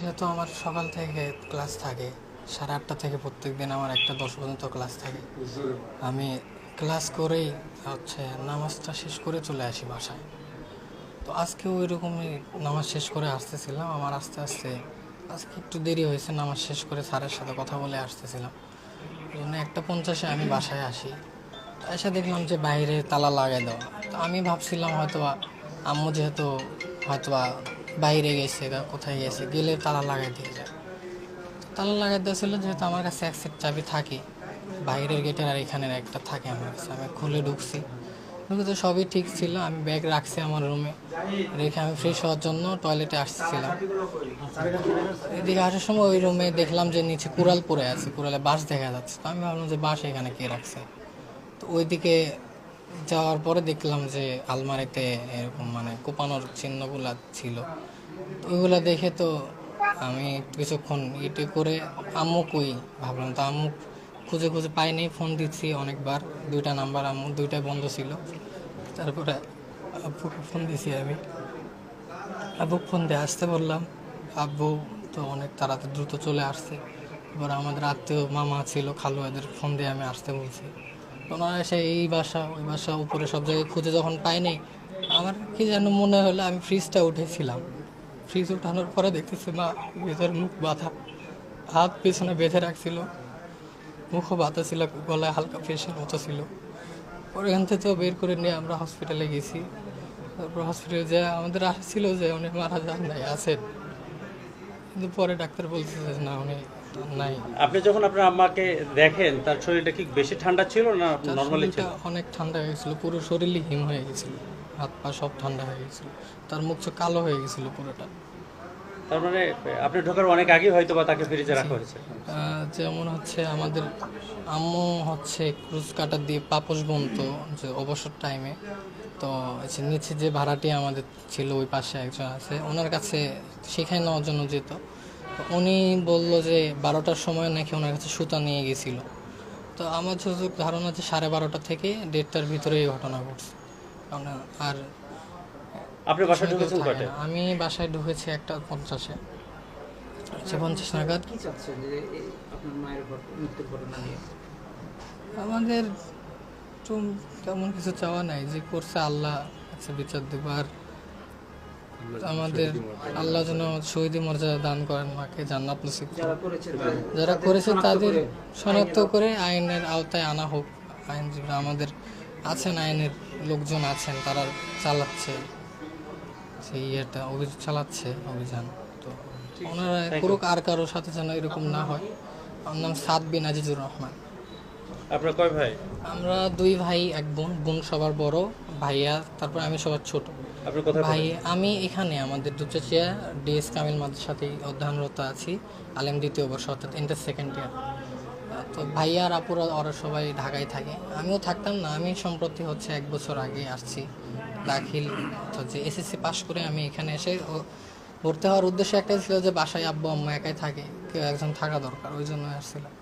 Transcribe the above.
যেহেতু আমার সকাল থেকে ক্লাস থাকে 8:30 থেকে প্রত্যেক দিন আমার 1:10 পর্যন্ত ক্লাস থাকে। আমি ক্লাস করেই নামাজটা শেষ করে চলে আসি বাসায়। তো আজকেও ওইরকমই নামাজ শেষ করে আসতেছিলাম। আমার আস্তে আস্তে আজকে একটু দেরি হয়েছে, নামাজ শেষ করে স্যারের সাথে কথা বলে আসতেছিলাম। এই জন্য 1:50-এ আমি বাসায় আসি। তো এসে দেখলাম যে বাইরে তালা লাগাই দেওয়া। তো আমি ভাবছিলাম হয়তোবা আম্মু যেহেতু হয়তোবা বাইরে গেছে বা কোথায় গেছে, গেলে তালা লাগাই দিয়ে যায়। তালা লাগাই দেওয়া ছিল, যেহেতু আমার কাছে এক সেট চাবি থাকে, বাইরের গেটের আর এখানের একটা থাকে আমার কাছে। আমি খুলে ঢুকছি, ঢুকে তো সবই ঠিক ছিল। আমি ব্যাগ রাখছি আমার রুমে, রেখে আমি ফ্রেশ হওয়ার জন্য টয়লেটে আসছিলাম। এদিকে আসার সময় ওই রুমে দেখলাম যে নিচে কুড়াল পড়ে আছে, কুড়ালে বাঁশ দেখা যাচ্ছে। তো আমি ভাবলাম যে বাঁশ এখানে কে রাখছে। তো ওইদিকে যাওয়ার পরে দেখলাম যে আলমারিতে এরকম কোপানোর চিহ্নগুলা ছিল। তো ওইগুলা দেখে তো আমি কিছুক্ষণ ইটি করে আম্মু কই ভাবলাম। তো আম্মু খুঁজে খুঁজে পাইনি, ফোন দিচ্ছি অনেকবার, 2টা নাম্বার আম্মু 2টাই বন্ধ ছিল। তারপরে আব্বুকে ফোন দিছি আমি, আব্বুকে ফোন দিয়ে আসতে বললাম। আব্বু তো অনেক তাড়াতাড়ি দ্রুত চলে আসছে। এবার আমাদের আত্মীয় মামা ছিল, খালু, এদের ফোন দিয়ে আমি আসতে বলছি। ওনারা এসে এই বাসা ওই বাসা উপরে সব জায়গায় খুঁজে যখন পাইনি, আমার কি যেন মনে হলো আমি ফ্রিজটা উঠেছিলাম। ফ্রিজ উঠানোর পরে দেখতেছি মা ভিতরে মুখ বাঁধা, হাত পেছনে বেঁধে রাখছিল, মুখও বাঁধা ছিল, গলায় হালকা ফেসের মতো ছিল। পরে এখান থেকে বের করে নিয়ে আমরা হসপিটালে গেছি। তারপর হসপিটালে যে আমাদের আশা ছিল যে উনি মারা যান নাই, আছেন, কিন্তু পরে ডাক্তার বলতেছে যে না, উনি নাই। আপনি যখন আপনার আম্মাকে দেখেন তার শরীরটা কি বেশি ঠান্ডা ছিল না তার নরমালি ছিল? শরীরটা অনেক ঠান্ডা হয়ে গেছিলো, পুরো শরীরই হিম হয়ে গেছিলো, হাত পা সব ঠান্ডা হয়ে গেছিলো। তার মুখ চোখ কালো হয়ে গেছিলো পুরোটা। তার মানে আপনি ঢোকার অনেক আগে হয়তো বা তাকে ফ্রিজে রাখা হয়েছে। যেমন আমাদের আম্মু ক্রুজ কাটার দিয়ে পাপোশ বুনতো যে অবসর টাইমে। তো নিচে যে ভাড়াটি আমাদের ছিল, ওই পাশে একজন আছে, ওনার কাছে শেখাই নেওয়ার জন্য যেত। তো উনি বললো যে 12টার সময় নাকি ওনার কাছে সুতা নিয়ে গেছিল। তো আমার যতটুকু ধারণা যে 12:30 থেকে 1:30টার ভিতরে এই ঘটনা ঘটছে। কারণ আর আপনি বাসায় সময় কেউ ঢুকেছেন থাকে কয়টায়? না। আমি বাসায় ঢুকেছি 1:50-এ, 50 নাগাদ। কি চাচ্ছেন যে আপনার মায়ের মৃত্যুর ঘটনা নিয়ে? আমাদের তো তেমন কিছু চাওয়া নাই, যে করছে আল্লাহ কাছে বিচার দেব। আর আমাদের আল্লাহ যেন শহীদি মর্যাদা দান করেন, মাকে জান্নাত নসিব করেন। যারা করেছে তাদের শনাক্ত করে আইনের আওতায় আনা হোক। আইনজীবী আমাদের আছেন, আইনের লোকজন আছেন, তারা চালাচ্ছে সেই অভিযান চালাচ্ছে অভিযান। তো ওনারা করুক, আর কারোর সাথে যেন এরকম না হয়। আমার নাম সাদ বিন আজিজুর রহমান। আপনার কয় ভাই? আমরা 2 ভাই 1 বোন। বোন সবার বড়, ভাইয়া, তারপর আমি সবার ছোট। আপনি কোথায় ভাই পড়েন? আমি এখানে আমাদের দুচেচিয়া ডিএস কামিল মাদ্রাসাতেই অধ্যয়নরত আছি, আলেম 2য় বর্ষ, অর্থাৎ ইন্টার সেকেন্ড ইয়ার। তো ভাইয়া আর আপুরা ওরা সবাই ঢাকায় থাকে, আমিও থাকতাম না। আমি সম্প্রতি 1 বছর আগে আসছি দাখিল, অর্থাৎ যে এসএসসি পাস করে আমি এখানে এসে ভর্তি হওয়ার উদ্দেশ্য একটাই ছিল যে বাসায় আব্বু আম্মু একাই থাকে, কেউ একজন থাকা দরকার, ওই জন্য আসছিলাম।